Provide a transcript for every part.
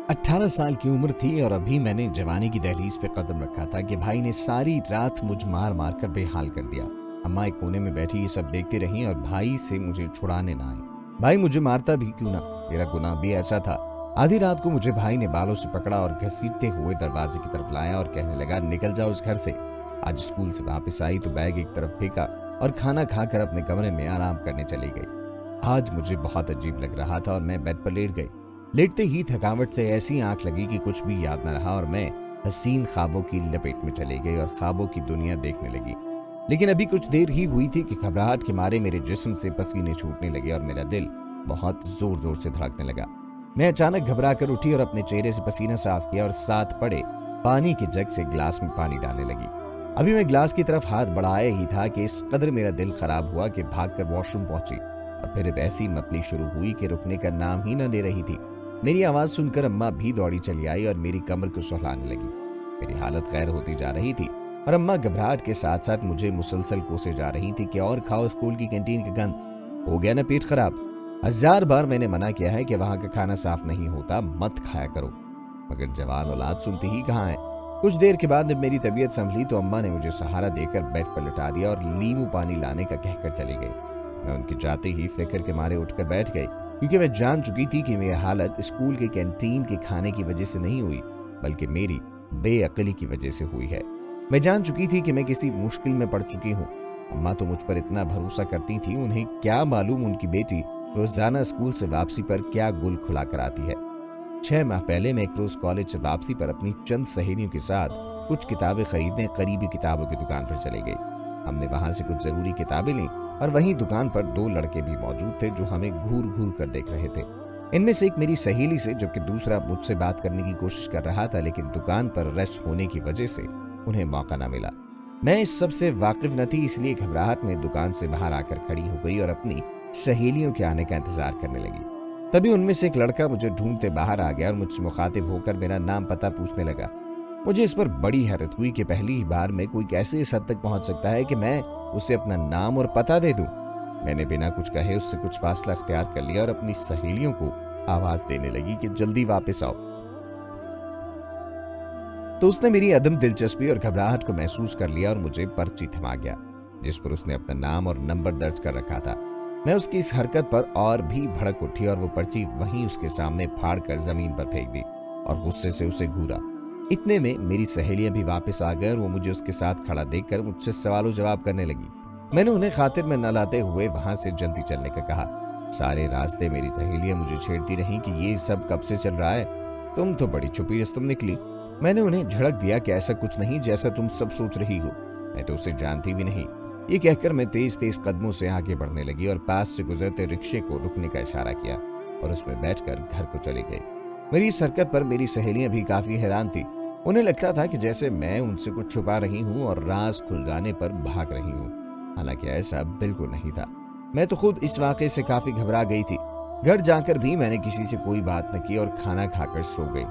18 साल की उम्र थी और अभी मैंने जवानी की दहलीज पे कदम रखा था कि भाई ने सारी रात मुझ मार मार कर बेहाल कर दिया। अम्मा एक कोने में बैठी ये सब देखती रही और भाई से मुझे छुड़ाने ना आई। भाई मुझे मारता भी क्यों ना, मेरा गुनाह भी ऐसा था। आधी रात को मुझे भाई ने बालों से पकड़ा और घसीटते हुए दरवाजे की तरफ लाया और कहने लगा, निकल जाओ इस घर से। आज स्कूल से वापस आई तो बैग एक तरफ फेंका और खाना खाकर अपने कमरे में आराम करने चली गई। आज मुझे बहुत अजीब लग रहा था और मैं बेड पर लेट गई। लेटते ही थकावट से ऐसी आंख लगी कि कुछ भी याद न रहा और मैं हसीन ख्वाबों की लपेट में चली गई और ख्वाबों की दुनिया देखने लगी। लेकिन अभी कुछ देर ही हुई थी कि घबराहट के मारे मेरे जिस्म से पसीने छूटने लगे और मेरा दिल बहुत जोर जोर से धड़कने लगा। मैं अचानक घबरा कर उठी और अपने चेहरे से पसीना साफ किया और साथ पड़े पानी के जग से गिलास में पानी डालने लगी। अभी मैं गिलास की तरफ हाथ बढ़ाया ही था कि इस कदर मेरा दिल खराब हुआ कि भागकर वॉशरूम पहुंची और फिर ऐसी मतली शुरू हुई कि रुकने का नाम ही न ले रही थी। मेरी आवाज सुनकर अम्मा भी दौड़ी चली आई और मेरी कमर को सहलाने लगी। मेरी हालत गैर होती जा रही थी और अम्मा घबराहट के साथ साथ मुझे मुसलसल कोसे जा रही थी कि और खाओ, स्कूल की कैंटीन का गंद हो गया ना पेट खराब। 1000 बार मैंने मना किया है कि वहां का खाना साफ नहीं होता, मत खाया करो, मगर जवान औलाद सुनती ही कहाँ है। कुछ देर के बाद जब मेरी तबीयत संभली तो अम्मा ने मुझे सहारा देकर बेड पर लिटा दिया और नींबू पानी लाने का कहकर चली गई। मैं उनके जाते ही फिक्र के मारे उठकर बैठ गई, क्योंकि मैं जान चुकी थी कि मेरी हालत स्कूल के कैंटीन के खाने की वजह से नहीं हुई, बल्कि मेरी बेअक्ली की वजह से हुई है। मैं जान चुकी थी कि मैं किसी मुश्किल में पड़ चुकी हूँ। अम्मा तो मुझ पर इतना भरोसा करती थी, उन्हें क्या मालूम उनकी बेटी रोजाना स्कूल से वापसी पर क्या गुल खुला कर आती है। 6 माह पहले मैं एक रोज कॉलेज से वापसी पर अपनी चंद सहेलियों के साथ कुछ किताबें खरीदने करीबी किताबों की दुकान पर चले गए। हमने वहां से कुछ जरूरी किताबें ली और वहीं दुकान पर 2 लड़के भी मौजूद थे जो हमें घूर घूर कर देख रहे थे। इनमें से एक मेरी सहेली से, जबकि दूसरा मुझसे बात करने की कोशिश कर रहा था, लेकिन दुकान पर रश होने की वजह से उन्हें मौका न मिला। मैं इस सब से वाकिफ न थी, इसलिए घबराहट में दुकान से बाहर आकर खड़ी हो गई और अपनी सहेलियों के आने का इंतजार करने लगी। तभी उनमें से एक लड़का मुझे ढूंढते बाहर आ गया और मुझसे मुखातिब होकर मेरा नाम पता पूछने लगा। मुझे इस पर बड़ी हैरत हुई कि पहली ही बार में कोई कैसे इस हद तक पहुंच सकता है कि मैं उसे अपना नाम और पता दे दूं। मैंने बिना कुछ कहे उससे कुछ फासला अख्तियार कर लिया और अपनी सहेलियों को आवाज देने लगी कि जल्दी वापस आओ। तो उसने मेरी अदम दिलचस्पी और घबराहट को महसूस कर लिया और मुझे पर्ची थमा गया, जिस पर उसने अपना नाम और नंबर दर्ज कर रखा था। मैं उसकी इस हरकत पर और भी भड़क उठी और वो पर्ची वहीं उसके सामने फाड़ कर जमीन पर फेंक दी और गुस्से से उसे घूरा। इतने में मेरी सहेलियां भी वापस आ गए और वो मुझे उसके साथ खड़ा देखकर मुझसे सवालों जवाब करने लगी। मैंने उन्हें खातिर में न लाते हुए वहां से जल्दी चलने का कहा। सारे रास्ते मेरी सहेलियां मुझे छेड़ती रहीं कि ये सब कब से चल रहा है, तुम तो बड़ी छुपी रस्तम निकली। मैंने उन्हें झड़क दिया कि ऐसा कुछ नहीं जैसा तुम सब सोच रही हो, मैं तो उसे जानती भी नहीं। ये कहकर मैं तेज तेज कदमों से आगे बढ़ने लगी और पास से गुजरते रिक्शे को रुकने का इशारा किया और उसमें बैठकर घर को चली गई। मेरी इस हरकत पर मेरी सहेलियां भी काफी हैरान थी। उन्हें लगता था कि जैसे मैं उनसे कुछ छुपा रही हूँ और राज खुल जाने पर भाग रही हूँ, हालांकि ऐसा बिल्कुल नहीं था। मैं तो खुद इस वाकये से काफी घबरा गई थी। घर जाकर भी मैंने किसी से कोई बात न की और खाना खाकर सो गई।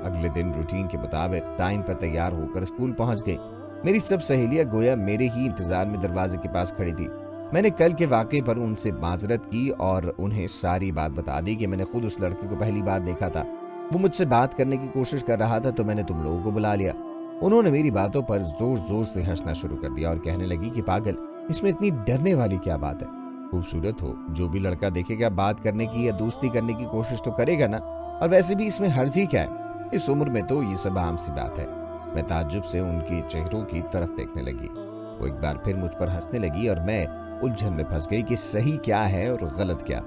अगले दिन रूटीन के मुताबिक टाइम पर तैयार होकर स्कूल पहुंच गई। मेरी सब सहेलियां गोया मेरे ही इंतजार में दरवाजे के पास खड़ी थी। मैंने कल के वाकये पर उनसे माजरत की और उन्हें सारी बात बता दी कि मैंने खुद उस लड़के को पहली बार देखा था। वो मुझसे बात करने की कोशिश कर रहा था तो मैंने तुम लोगों को बुला लिया। उन्होंने मेरी बातों पर जोर जोर से हंसना शुरू कर दिया और कहने लगी कि पागल, इसमें इतनी डरने वाली क्या बात है? खूबसूरत हो, जो भी लड़का देखेगा बात करने की या दोस्ती करने की कोशिश तो करेगा ना, और वैसे भी इसमें हर्ज ही क्या है? इस उम्र में तो ये सब आम सी बात है। मैं ताज्जुब से उनके चेहरों की तरफ देखने लगी। वो एक बार फिर मुझ पर हंसने लगी और मैं उलझन में फंस गई कि सही क्या है और गलत क्या।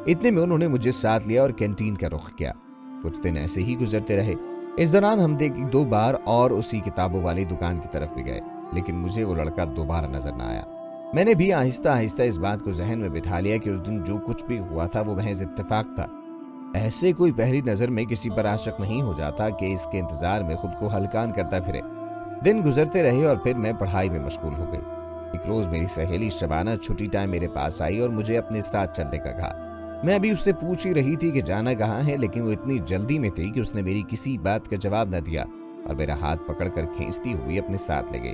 इतने में उन्होंने मुझे साथ लिया और कैंटीन का रुख किया। कुछ दिन ऐसे ही गुजरते रहे। इस दौरान हम 2 बार और उसी किताबों वाली दुकान की तरफ भी गए, लेकिन मुझे वो लड़का दोबारा नजर न आया। मैंने भी आहिस्ता आहिस्ता इस बात को जहन में बिठा लिया कि उस दिन जो कुछ भी हुआ था वो महज इत्तेफाक था। ऐसे कोई पहली नजर में किसी पर आशिक नहीं हो जाता कि इसके इंतजार में खुद को हलकान करता फिरे। दिन गुजरते रहे और फिर मैं पढ़ाई में मशगूल हो गई। एक रोज मेरी सहेली शबाना छुट्टी टाइम मेरे पास आई और मुझे अपने साथ चलने का कहा। मैं अभी उससे पूछ ही रही थी कि जाना कहाँ है, लेकिन वो इतनी जल्दी में थी कि उसने मेरी किसी बात का जवाब न दिया और मेरा हाथ पकड़कर खींचती हुई अपने साथ ले गई।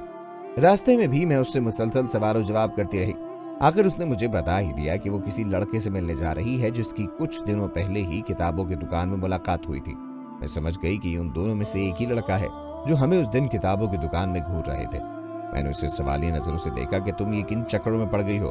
रास्ते में भी मैं उससे मुसलसल सवालों जवाब करती रही। आखिर उसने मुझे बता ही दिया कि वो किसी लड़के से मिलने जा रही है जिसकी कुछ दिनों पहले ही किताबों की दुकान में मुलाकात हुई थी। मैं समझ गई कि उन दोनों में से एक ही लड़का है जो हमें उस दिन किताबों की दुकान में घूर रहे थे। मैंने उसे सवालिया नजरों से देखा कि तुम ये किन चक्करों में पड़ गई हो,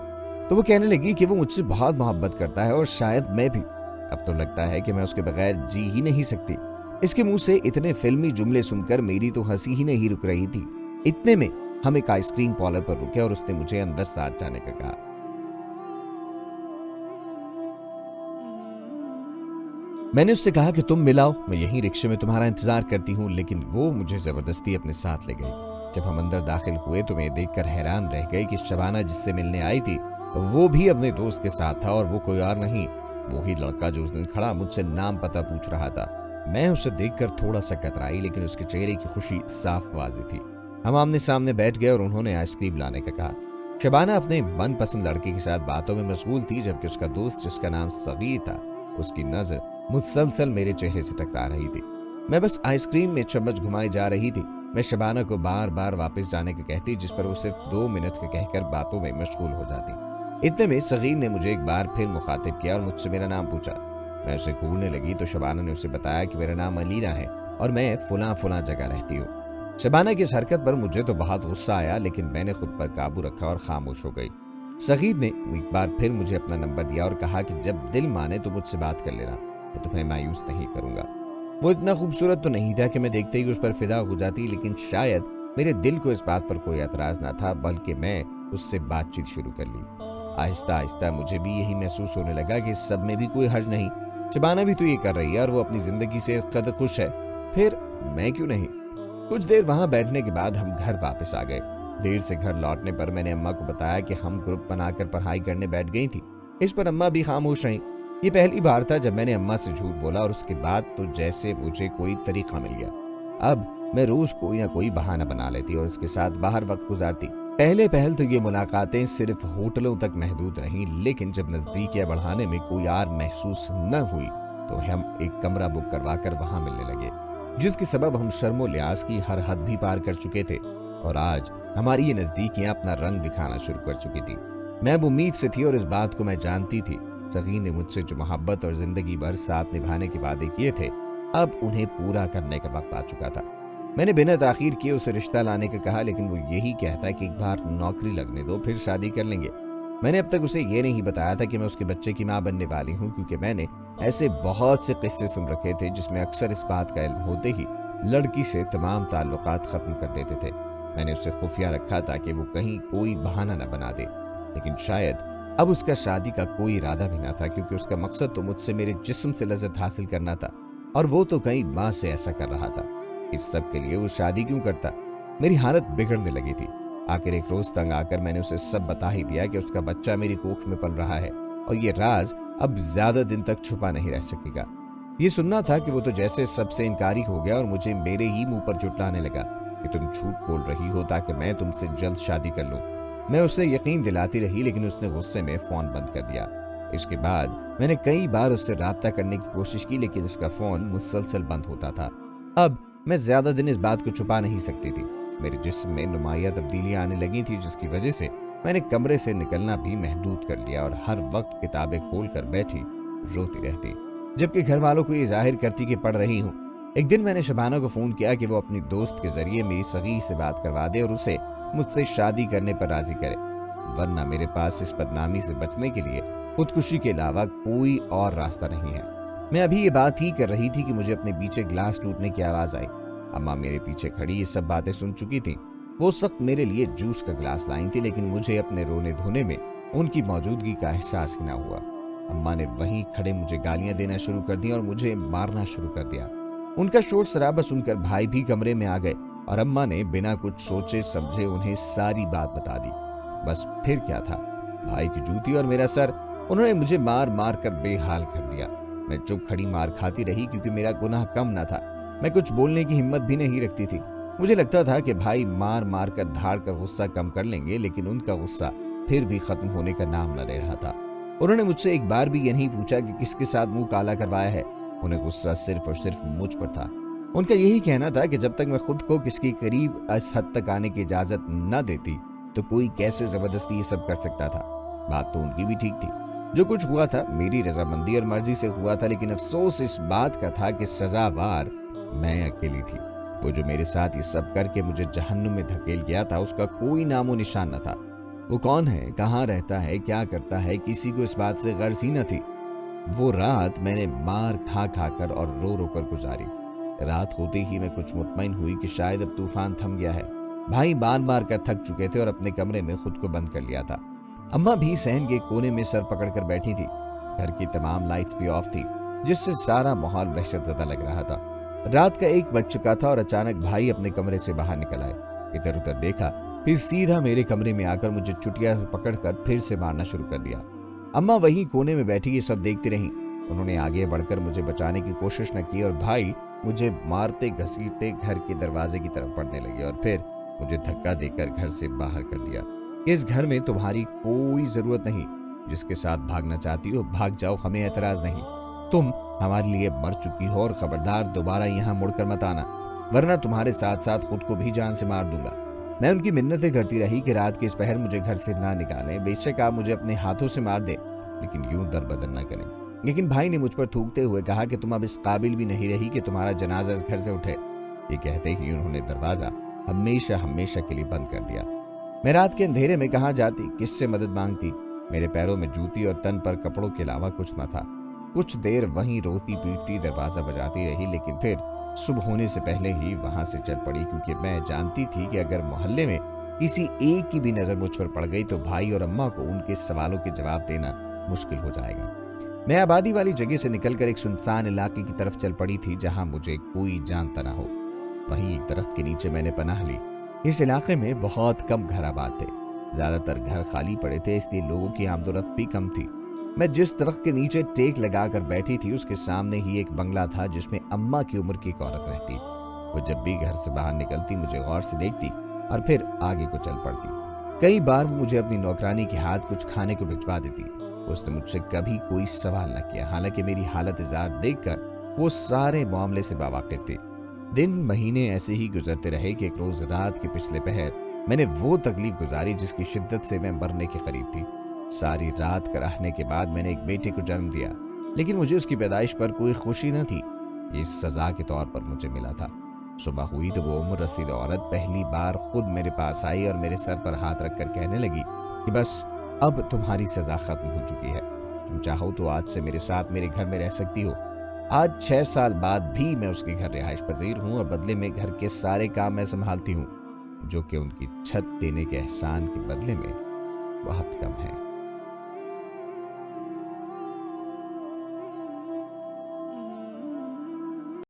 तो वो कहने लगी कि वो मुझसे बहुत मोहब्बत करता है और शायद मैं भी। अब तो लगता है कि मैं उसके बगैर जी ही नहीं सकती। इसके मुंह से इतने फिल्मी जुमले सुनकर मेरी तो हंसी ही नहीं रुक रही थी। इतने में हम एक आइसक्रीम पार्लर पर रुके और उसने मुझे अंदर साथ जाने का कहा। मैंने उससे कहा कि तुम मिलाओ, मैं यहीं रिक्शे में तुम्हारा इंतजार करती हूँ, लेकिन वो मुझे जबरदस्ती अपने साथ ले गई। जब हम अंदर दाखिल हुए तो मैं देखकर हैरान रह गई कि शबाना जिससे मिलने आई थी वो भी अपने दोस्त के साथ था, और वो कोई और नहीं, वो ही लड़का जो उस दिन खड़ा मुझसे नाम पता पूछ रहा था। मैं उसे देखकर थोड़ा सा कतराई, लेकिन उसके चेहरे की खुशी साफ वाज़ेह थी। हम आमने सामने बैठ गए और उन्होंने आइसक्रीम लाने का कहा। शबाना अपने मनपसंद लड़के के साथ बातों में मशगूल थी, जबकि उसका दोस्त जिसका नाम सगीर था उसकी नजर मुसलसल मेरे चेहरे से टकरा रही थी। मैं बस आइसक्रीम में चम्मच घुमाई जा रही थी। मैं शबाना को बार बार वापस जाने को कहती, जिस पर वो सिर्फ 2 मिनट के कहकर बातों में मशगूल हो जाती। इतने में सगीर ने मुझे एक बार फिर मुखातिब किया और मुझसे मेरा नाम पूछा। मैं उसे घूरने लगी तो शबाना ने उसे बताया कि मेरा नाम अलीना है और मैं फुला फुला जगह रहती हूँ। शबाना की इस हरकत पर मुझे तो बहुत गुस्सा आया, लेकिन मैंने खुद पर काबू रखा और खामोश हो गई। सगीर ने एक बार फिर मुझे अपना नंबर दिया और कहा कि जब दिल माने तो मुझसे बात कर लेना, मैं तुम्हें मायूस नहीं करूंगा। वो इतना खूबसूरत तो नहीं था कि मैं देखते ही उस पर फिदा हो जाती, लेकिन शायद मेरे दिल को इस बात पर कोई एतराज ना था, बल्कि मैं उससे बातचीत शुरू कर ली। आहिस्ता आहिस्ता मुझे भी यही महसूस होने लगा कि इस सब में भी कोई हर्ज नहीं। शबाना भी तो ये कर रही है और वो अपनी जिंदगी से कदर खुश है, फिर मैं क्यों नहीं। कुछ देर वहां बैठने के बाद हम घर वापस आ गए। देर से घर लौटने पर मैंने अम्मा को बताया कि हम ग्रुप बनाकर पढ़ाई करने बैठ गई थी। इस पर अम्मा भी खामोश रहीं। ये पहली बार था जब मैंने अम्मा से झूठ बोला, और उसके बाद तो जैसे मुझे कोई तरीका मिल गया। अब मैं रोज कोई ना कोई बहाना बना लेती और उसके साथ बाहर वक्त गुजारती। पहले पहल तो ये मुलाकातें सिर्फ होटलों तक महदूद रहीं, लेकिन जब नजदीकियां बढ़ाने में कोई आर महसूस न हुई तो हम एक कमरा बुक करवा कर वहां मिलने लगे, जिसके सबब हम शर्मो लिहाज की हर हद भी पार कर चुके थे और आज हमारी ये नजदीकियां अपना रंग दिखाना शुरू कर चुकी थी। मैं अब उम्मीद से थी और इस बात को मैं जानती थी, सगीर ने मुझसे जो मोहब्बत और जिंदगी भर साथ निभाने के वादे किए थे, अब उन्हें पूरा करने का वक्त आ चुका था। मैंने बिना ताखीर किए उसे रिश्ता लाने का कहा, लेकिन वो यही कहता कि एक बार नौकरी लगने दो, फिर शादी कर लेंगे। मैंने अब तक उसे ये नहीं बताया था कि मैं उसके बच्चे की मां बनने वाली हूँ, क्योंकि मैंने ऐसे बहुत से किस्से सुन रखे थे जिसमें अक्सर इस बात का इल्म होते ही लड़की से तमाम ताल्लुकात खत्म कर देते थे। मैंने उसे खुफिया रखा था कि वो कहीं कोई बहाना न बना दे, लेकिन शायद अब उसका शादी का कोई इरादा भी ना था, क्योंकि उसका मकसद तो मुझसे मेरे जिस्म से लज्जत हासिल करना था, और वो तो कई माह से ऐसा कर रहा था। इस सब के लिए वो शादी क्यों करता? मेरी हालत बिगड़ने लगी थी। आखिर एक रोज तंग आकर मैंने उसे सब बता ही दिया कि उसका बच्चा मेरी कोख में पल रहा है और ये राज अब ज्यादा दिन तक छुपा नहीं रह सकेगा। ये सुनना था कि वो तो जैसे सबसे इनकारी हो गया और मुझे मेरे ही मुंह पर जुटलाने लगा कि तुम झूठ बोल रही हो ताकि मैं तुमसे जल्द शादी कर लूं। मैं उसे यकीन दिलाती रही, लेकिन उसने गुस्से में फोन बंद कर दिया। इसके बाद मैंने कई बार उससे राब्ता करने की कोशिश की, लेकिन उसका फोन मुसलसल बंद होता था। अब मैं ज्यादा दिन इस बात को छुपा नहीं सकती थी। मेरे जिस्म में नुमाया तब्दीलियां आने लगी थी, जिसकी वजह से मैंने कमरे से निकलना भी महदूद कर लिया और हर वक्त किताबें खोलकर बैठी रोती रहती, जबकि घर वालों को ये जाहिर करती कि पढ़ रही हूँ। एक दिन मैंने शबाना को फोन किया कि वो अपनी दोस्त के जरिए मेरी सगीर से बात करवा दे और उसे मुझसे शादी करने पर राजी करे, वरना मेरे पास इस बदनामी से बचने के लिए खुदकुशी के अलावा कोई और रास्ता नहीं है। मैं अभी ये बात ही कर रही थी कि मुझे अपने पीछे ग्लास टूटने की आवाज आई। अम्मा मेरे पीछे खड़ी ये सब बातें सुन चुकी थी। वो उस वक्त मेरे लिए जूस का ग्लास लाई थी, लेकिन मुझे अपने रोने धोने में उनकी मौजूदगी का एहसास न हुआ। अम्मा ने वहीं खड़े मुझे गालियां देना शुरू कर दी और मुझे मारना शुरू कर दिया। उनका शोर शराबा सुनकर भाई भी कमरे में आ गए और अम्मा ने बिना कुछ सोचे समझे उन्हें सारी बात बता दी। बस फिर क्या था, भाई की जूती और मेरा सर उन्होंने मुझे मार मार कर बेहाल कर दिया। मैं चुप खड़ी मार खाती रही, क्योंकि मेरा गुनाह कम न था। मैं कुछ बोलने की हिम्मत भी नहीं रखती थी। मुझे लगता था कि भाई मार मार कर धाड़ कर गुस्सा कम कर लेंगे, लेकिन उनका गुस्सा फिर भी खत्म होने का नाम न ले रहा था। उन्होंने मुझसे एक बार भी ये नहीं पूछा कि किसके साथ मुंह काला करवाया है। उन्हें गुस्सा सिर्फ और सिर्फ मुझ पर था। उनका यही कहना था कि जब तक मैं खुद को किसके करीब इस हद तक आने की इजाजत न देती तो कोई कैसे जबरदस्ती ये सब कर सकता था। बात तो उनकी भी ठीक थी। जो कुछ हुआ था मेरी रजामंदी और मर्जी से हुआ था, लेकिन अफसोस इस बात का था कि सजावार मैं अकेली थी। वो जो मेरे साथ ये सब करके मुझे जहन्नुम में धकेल गया था, उसका कोई नामो निशान न था। वो कौन है, कहाँ रहता है, क्या करता है, किसी को इस बात से गर्ज ही न थी। वो रात मैंने मार खा खा कर और रो रो कर गुजारी। रात होते ही मैं कुछ मुतमईन हुई कि शायद अब तूफान थम गया है। भाई बार बार कर थक चुके थे और अपने कमरे में खुद को बंद कर लिया था। अम्मा भी सहन के कोने में सर पकड़कर बैठी थी। घर की तमाम लाइट्स भी ऑफ थी, जिससे सारा माहौल वहशतज़दा लग रहा था। रात का 1 बज चुका था और अचानक भाई अपने कमरे से बाहर निकल आए। इधर उधर देखा, फिर सीधा मेरे कमरे में आकर मुझे चुटिया पकड़कर फिर से मारना शुरू कर दिया। अम्मा वहीं कोने में बैठी ये सब देखती रहीं। उन्होंने आगे बढ़कर मुझे बचाने की कोशिश न की और भाई मुझे मारते घसीटते घर के दरवाजे की तरफ बढ़ने लगे और फिर मुझे धक्का देकर घर से बाहर कर दिया। इस घर में तुम्हारी कोई जरूरत नहीं, जिसके साथ भागना चाहती हो भाग जाओ, हमें एतराज नहीं। तुम हमारे लिए मर चुकी हो और खबरदार दोबारा यहाँ मुड़कर मत आना, वरना तुम्हारे साथ साथ खुद को भी जान से मार दूंगा। मैं उनकी मिन्नतें करती रही कि रात के इस पहर मुझे घर से ना निकालें, बेशक आप मुझे अपने हाथों से मार दे, लेकिन यूं दरबदर न करें। लेकिन भाई ने मुझ पर थूकते हुए कहा कि तुम अब इस काबिल भी नहीं रही कि तुम्हारा जनाजा इस घर से उठे। ये कहते ही उन्होंने दरवाजा हमेशा हमेशा के लिए बंद कर दिया। मैं रात के अंधेरे में कहाँ जाती, किससे मदद मांगती। मेरे पैरों में जूती और तन पर कपड़ों के अलावा कुछ न था। कुछ देर वहीं रोती पीटती दरवाजा बजाती रही, लेकिन फिर सुबह होने से पहले ही वहां से चल पड़ी, क्योंकि मैं जानती थी कि अगर मोहल्ले में किसी एक की भी नजर मुझ पर पड़ गई तो भाई और अम्मा को उनके सवालों के जवाब देना मुश्किल हो जाएगा। मैं आबादी वाली जगह से निकलकर एक सुनसान इलाके की तरफ चल पड़ी थी, जहां मुझे कोई जानता ना हो। वहीं एक दरख्त के नीचे मैंने पनाह ली। इस इलाके में बहुत कम घर आबाद थे, ज्यादातर घर खाली पड़े थे, इसलिए लोगों की आमदोरफ्त भी कम थी। मैं जिस दरख्त के नीचे टेक लगाकर बैठी थी, उसके सामने ही एक बंगला था जिसमें अम्मा की उम्र की एक औरत रहती। वो जब भी घर से बाहर निकलती मुझे गौर से देखती और फिर आगे को चल पड़ती। कई बार वो मुझे अपनी नौकरानी के हाथ कुछ खाने को भिजवा देती। उसने मुझसे कभी कोई सवाल न किया, हालांकि मेरी हालत इज़ार देखकर वो सारे मामले से बावाकिफ थी। दिन महीने ऐसे ही गुजरते रहे कि एक रोज रात के पिछले पहर मैंने वो तकलीफ गुजारी जिसकी शिद्दत से मैं मरने के करीब थी। सारी रात कराहने के बाद मैंने एक बेटे को जन्म दिया, लेकिन मुझे उसकी पैदाइश पर कोई खुशी न थी। ये सजा के तौर पर मुझे मिला था। सुबह हुई तो वो उम्र रसीद औरत पहली बार खुद मेरे पास आई और मेरे सर पर हाथ रखकर कहने लगी कि बस अब तुम्हारी सजा खत्म हो चुकी है। तुम चाहो तो आज से मेरे साथ मेरे घर में रह सकती हो। आज 6 साल बाद भी मैं उसके घर रिहाइश पजीर हूँ और बदले में घर के सारे काम मैं संभालती हूँ, जो कि उनकी छत देने के एहसान के बदले में बहुत कम है।